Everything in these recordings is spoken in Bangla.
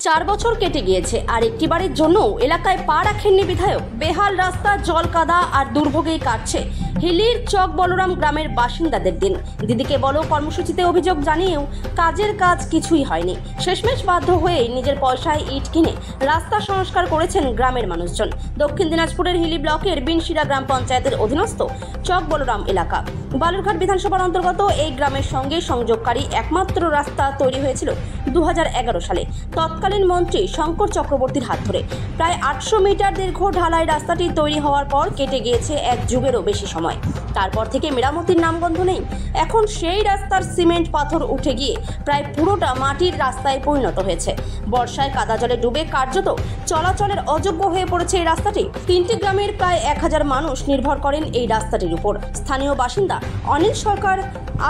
4 বছর কেটে গিয়েছে আর একটি বারের জন্য এলাকায় পা রাখেননি বিধায়ক। বেহাল রাস্তা, জল কাদা আর দুর্ভোগেই কাটছে হিলির চক বলরাম গ্রামের বাসিন্দাদের দিন। দিদিকে বলো কর্মসূচিতে অভিযোগ জানিয়েও কাজের কাজ কিছুই হয়নি। শেষমেশ বাধ্য হয়ে নিজের পয়সায় ইট কিনে রাস্তা সংস্কার করেছেন গ্রামের মানুষজন। দক্ষিণ দিনাজপুরের হিলি ব্লকের বিনশিরা গ্রাম পঞ্চায়েতের অধীনস্থ চক বলরাম এলাকা বালুরঘাট বিধানসভার অন্তর্গত এই গ্রামের সঙ্গে সংযোগকারী একমাত্র রাস্তা তৈরি হয়েছিল 2011 সালে তৎকালীন মন্ত্রী শঙ্কর চক্রবর্তীর হাত ধরে। প্রায় 800 মিটার দীর্ঘ ঢালাই রাস্তাটি তৈরি হওয়ার পর কেটে গিয়েছে 1 যুগেরও বেশি সময়। তারপর থেকে মেরামতির নামগন্ধ নেই। এখন সেই রাস্তার সিমেন্ট পাথর উঠে গিয়ে প্রায় পুরোটা মাটির রাস্তায় পরিণত হয়েছে। বর্ষায় কাদা জলে ডুবে কার্যত চলাচলের অযোগ্য হয়ে পড়েছে এই রাস্তাটি। 3টি গ্রামের প্রায় 1000 মানুষ নির্ভর করেন এই রাস্তাটির উপর। স্থানীয় বাসিন্দা অনিল সরকার,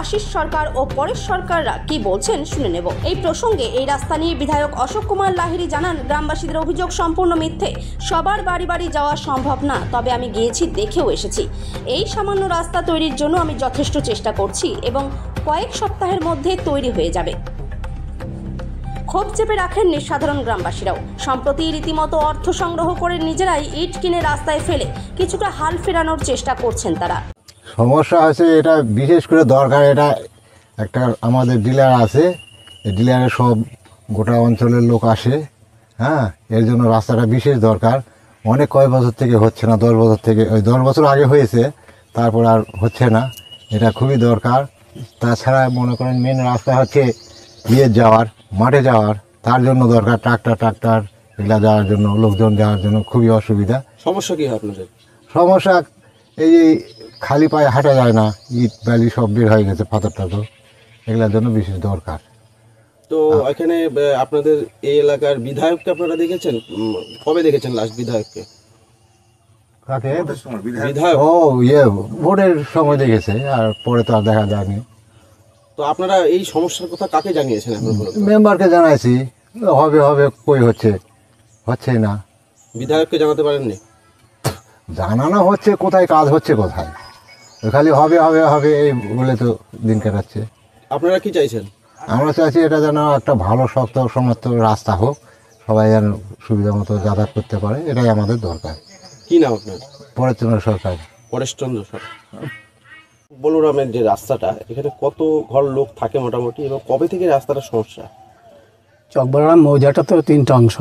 আশিস সরকার ও পরেশ সরকাররা কি বলছেন শুনে নেব। এই প্রসঙ্গে এই রাস্তা নিয়ে বিধায়ক অশোক কুমার লাহিড়ী জানান, গ্রামবাসীদের অভিযোগ সম্পূর্ণ মিথ্যে। সবার বাড়ি বাড়ি যাওয়া সম্ভব না, তবে আমি গিয়েছি, দেখেও এসেছি। এই সামান্য রাস্তা তৈরির জন্য আমি যথেষ্ট চেষ্টা করছি এবং কয়েক সপ্তাহের মধ্যে তৈরি হয়ে যাবে। ক্ষোভ চেপে রাখেননি সাধারণ গ্রামবাসীরাও। সম্প্রতি রীতিমতো অর্থ সংগ্রহ করে নিজেরাই ইট কিনে রাস্তায় ফেলে কিছুটা হাল ফেরানোর চেষ্টা করছেন তারা। সমস্যা আছে, এটা বিশেষ করে দরকার। এটা একটা আমাদের ডিলার আছে, এই ডিলারে সব গোটা অঞ্চলের লোক আসে। হ্যাঁ, এর জন্য রাস্তাটা বিশেষ দরকার। অনেক কয়েক বছর থেকে হচ্ছে না, 10 বছর থেকে, ওই 10 বছর আগে হয়েছে, তারপর আর হচ্ছে না। এটা খুবই দরকার। তাছাড়া মনে করেন মেন রাস্তা হচ্ছে যাওয়ার, মাঠে যাওয়ার, তার জন্য দরকার। ট্রাক্টর এগুলা যাওয়ার জন্য, লোকজন যাওয়ার জন্য খুবই অসুবিধা। সমস্যা কি হয় আপনাদের? সমস্যা এই যে খালি পায়ে হাঁটা যায় না, ইট বালি সব বের হয়ে গেছে, পাথর টাথর, এগুলোর জন্য বিশেষ দরকার। তো এখানে আপনাদের এই এলাকার বিধায়ককে আপনারা দেখেছেন? কবে দেখেছেন লাস্ট বিধায়ককে? কাকে? বিধায়ক? ও ভোটের সময় দেখেছে, আর পরে তো আর দেখা যায়নি। তো আপনারা এই সমস্যার কথা কাকে জানিয়েছেন? মেম্বারকে জানাইছি, হবে হবে, কই হচ্ছে না। বিধায়ককে জানাতে পারেননি? জানানো হচ্ছে, কোথায় কাজ হচ্ছে কোথায়, খালি হবে হবে হবে এই বলে তো দিন কাটাচ্ছে। আপনারা কি চাইছেন? আমরা চাইছি এটা যেন একটা ভালো শক্ত সমস্ত রাস্তা হোক, সবাই যেন সুবিধা মতো যাতায়াত করতে পারে, এটাই আমাদের দরকার। কি নাম আপনার? পরেশচন্দ্র সরকার। পরেশচন্দ্র সরকার। বলরামের যে রাস্তাটা, এখানে কত ঘর লোক থাকে মোটামুটি, এবং কবে থেকে রাস্তাটার সমস্যা? চক বলরাম মৌজাটা তো 3টা অংশ।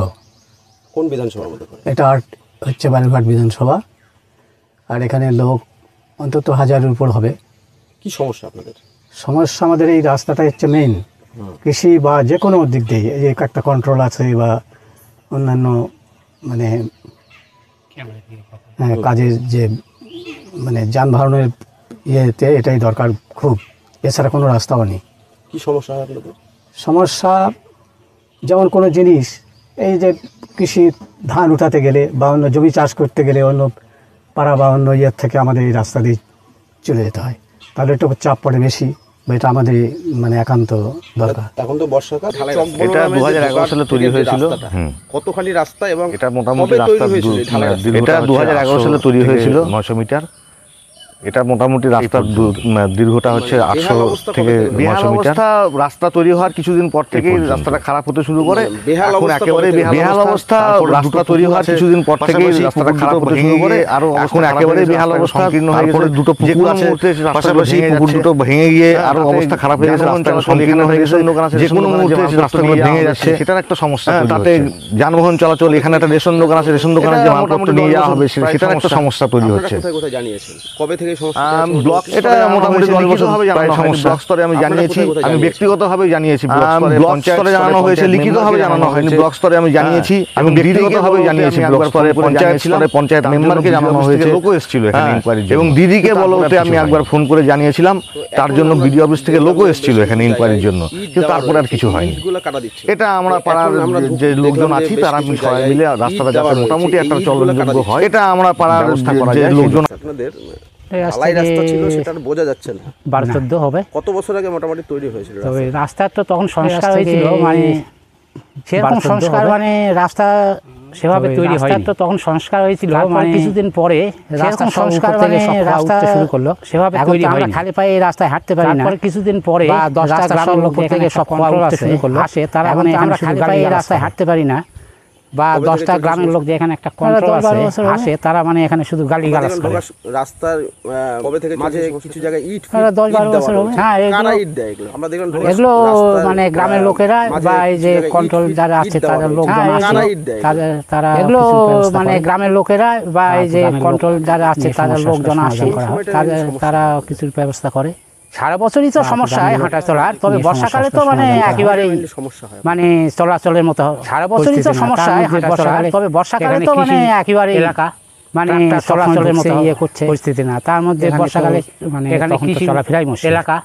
কোন বিধানসভার মধ্যে পড়ে? এটা হচ্ছে বালুরঘাট বিধানসভা। আর এখানে লোক অন্তত 1000-এর উপর হবে। কি সমস্যা আপনাদের? সমস্যা আমাদের এই রাস্তাটা হচ্ছে মেইন। কৃষি বা যে কোনো দিক দিয়ে এই যে একটা কন্ট্রোল আছে বা অন্যান্য মানে কাজের যে মানে যানবাহনের ইয়েতে এটাই দরকার খুব, এছাড়া কোনো রাস্তাও নেই। কি সমস্যা হয় আপনাদের? সমস্যা যেমন কোনো জিনিস, এই যে কৃষি ধান উঠাতে গেলে বা অন্য জমি চাষ করতে গেলে অন্য পাড়া বা অন্য ইয়ের থেকে আমাদের এই রাস্তা দিয়ে চলে যেতে হয়, তাহলে একটু চাপ পড়ে বেশি, বা এটা আমাদের মানে একান্ত দরকার। এখন তো বর্ষাকাল। এটা 2011 সালে তৈরি হয়েছিল। কতখানি রাস্তা এবং এটা মোটামুটি রাস্তা, এটা 2011 সালে তৈরি হয়েছিল 900 মিটার। এটা মোটামুটি রাস্তার দীর্ঘটা হচ্ছে 800 থেকে 900 মিটার। রাস্তা তৈরি হওয়ার কিছুদিন পর থেকেই রাস্তাটা খারাপ হতে শুরু করে। এখন একেবারে বেহাল অবস্থা। রাস্তা তৈরি হওয়ার কিছুদিন পর থেকেই রাস্তাটা খারাপ হতে শুরু করে, আর এখন একেবারে বেহাল অবস্থা, সংকীর্ণ হয়ে গেছে। দুটো পুকুর আছে পাশাপাশি, পুকুর দুটো ভেঙে গিয়ে আরো অবস্থা খারাপ হয়ে গেছে, রাস্তা সংকীর্ণ হয়ে গেছে। যে কোনো মুহূর্তে রাস্তাগুলো ভেঙে যাচ্ছে, সেটার একটা সমস্যা। তাতে যানবাহন চলাচল, এখানে একটা রেশন দোকান আছে, রেশন দোকানে যে মালপত্র নিয়ে যাওয়া হবে সেটার একটা সমস্যা তৈরি হচ্ছে। কোথায় জানিয়েছেন? কবে থেকে ব্লক এটা মোটামুটি 10 বছর হবে সমস্যা। ব্লক স্তরে আমি জানিয়েছি, আমি ব্যক্তিগতভাবে জানিয়েছি। ব্লক স্তরে জানানো হয়েছে, লিখিতভাবে জানানো হয়নি। ব্লক স্তরে আমি জানিয়েছি, আমি ব্যক্তিগতভাবে জানিয়েছি। ব্লক স্তরে পঞ্চায়েত মেম্বারকে জানানো হয়েছে, লোকও এসেছিল এখানে ইনকোয়ারির জন্য। এবং দিদিকে বলতে আমি একবার ফোন করে জানিয়েছিলাম, তার জন্য বিডিও অফিস থেকে লোকও এসেছিল এখানে ইনকোয়ারির জন্য, কিন্তু তারপরে আর কিছু হয়নি। এটা আমরা পাড়ার যে লোকজন আছি তারা সবাই মিলে রাস্তাটা যাতে মোটামুটি একটা চলনযোগ্য হয়, এটা আমরা পাড়ার যে লোকজন। আপনাদের রাস্তা ছিল সেটা বোঝা যাচ্ছে না। 12-14 হবে। কত বছর আগে মোটামুটি তৈরি হয়েছিল? তবে রাস্তা তো তখন সংস্কার হয়েছিল, মানে সেরকম সংস্কার মানে রাস্তা সেভাবে তৈরি হয়নি। তো তখন সংস্কার হয়েছিল, মানে কিছুদিন পরে রাস্তা সংস্কার থেকে রাস্তা শুরু করলো, সেভাবে তৈরি হয়নি। খালি পায়ে এই রাস্তায় হাঁটতে পারি না। কিছুদিন পরে 10টা গ্রামের লোক থেকে সব কন্ট্রোল শুরু করলো, আসে তারা মানে আমরা খালি পায়ে এই রাস্তায় হাঁটতে পারি না, বা 10টা গ্রামের লোক যে এখানে একটা কন্ট্রোল আসে তারা মানে এখানে শুধু গালিগালাজ করে। রাস্তার কবে থেকে মাঝে কিছু জায়গায় ইট 10-12 বছর হবে। হ্যাঁ, ইট দেয় এগুলো আমরা দেখলাম, এগুলো মানে গ্রামের লোকেরা বা এই যে কন্ট্রোল যারা আছে তাদের লোকজন আছে, তারা এগুলো মানে গ্রামের লোকেরা বা এই যে কন্ট্রোল যারা আছে তাদের লোকজন আসে, তারা কিছুর ব্যবস্থা করে। সারা বছরই তো সমস্যা হয় হাঁটা চলার, তবে বর্ষাকালে তো মানে একেবারেই সমস্যা হয়, মানে চলাচলের মতো। সারা বছরই তো সমস্যা হয় হাঁটা চলার, তবে বর্ষাকালে তো মানে একেবারেই এলাকা মানে চলাচলের মতো ইয়ে করছে পরিস্থিতি না। তার মধ্যে বর্ষাকালে মানে এখানে কৃষি চলাফেরাই মুশকিল, এলাকা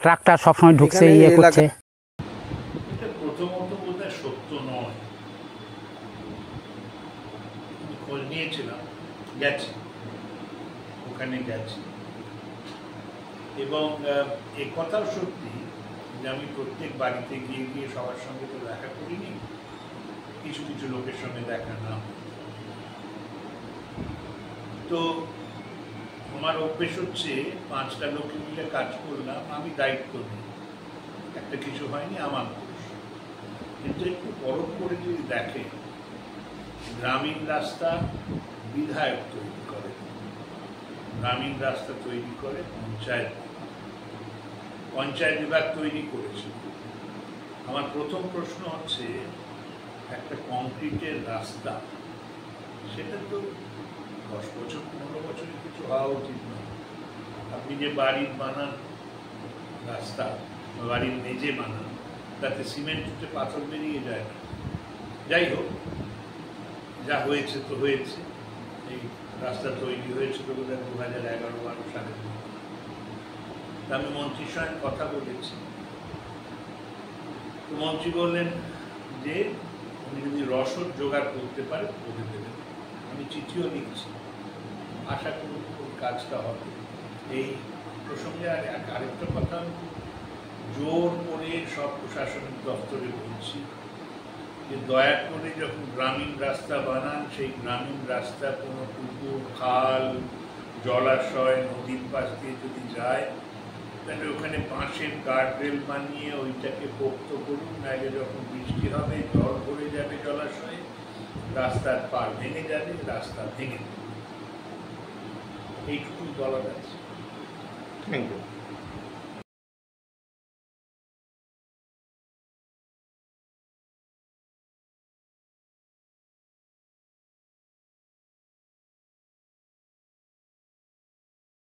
ট্রাক্টর সবসময় ঢুকছে ইয়ে করছে। প্রথমত বোধহয় সত্য নয়, খোঁজ নিয়েছিলাম, গেছি ওখানে গেছি, এবং এ কথাও সত্যি যে আমি প্রত্যেক বাড়িতে গিয়ে গিয়ে সবার সঙ্গে তো দেখা করিনি, কিছু কিছু লোকের সঙ্গে দেখা না। তো আমার অভ্যেস হচ্ছে 5টা লোকে মিলে কাজ করলাম, আমি দায়িত্ব নিই, একটা কিছু হয়নি আমার দোষ। কিন্তু একটু পরখ করে যদি দেখে, গ্রামীণ রাস্তা বিধায়ক তৈরি করে, গ্রামীণ রাস্তা তৈরি করে পঞ্চায়েত বিভাগ তৈরি করেছে। আমার প্রথম প্রশ্ন হচ্ছে, একটা কংক্রিটের রাস্তা সেটা তো 10 বছর 15 বছরে কিছু হওয়া উচিত নয়। আপনি যে বাড়ির বানান রাস্তা, বাড়ির মেঝে বানান, তাতে সিমেন্ট উঠে পাথর বেরিয়ে যায় না। যাই হোক, যা হয়েছে তো হয়েছে। এই রাস্তা তৈরি হয়েছিল বোধ হয় 2011-12 সালে। আমি মন্ত্রীর সঙ্গে কথা বলেছি, তো মন্ত্রী বললেন যে উনি যদি রসদ জোগাড় করতে পারে করে দেবেন। আমি চিঠিও লিখছি, আশা করি কাজটা হবে। এই প্রসঙ্গে আরেকটা কথা জোর করে সব প্রশাসনিক দপ্তরে বলছি যে দয়া করে যখন গ্রামীণ রাস্তা বানান, সেই গ্রামীণ রাস্তা কোনো পুকুর, খাল, জলাশয়, নদীর পাশ দিয়ে যদি যায়, তাহলে ওখানে বাঁশের গার্ডরেল বানিয়ে ওইটাকে পোক্ত করুন, নাহলে যখন বৃষ্টি হবে জল ভরে যাবে জলাশয়ে, রাস্তার পার ভেঙে যাবে, রাস্তা ভেঙে যাবে। এইটুকুই বলা যাচ্ছে। Thank you.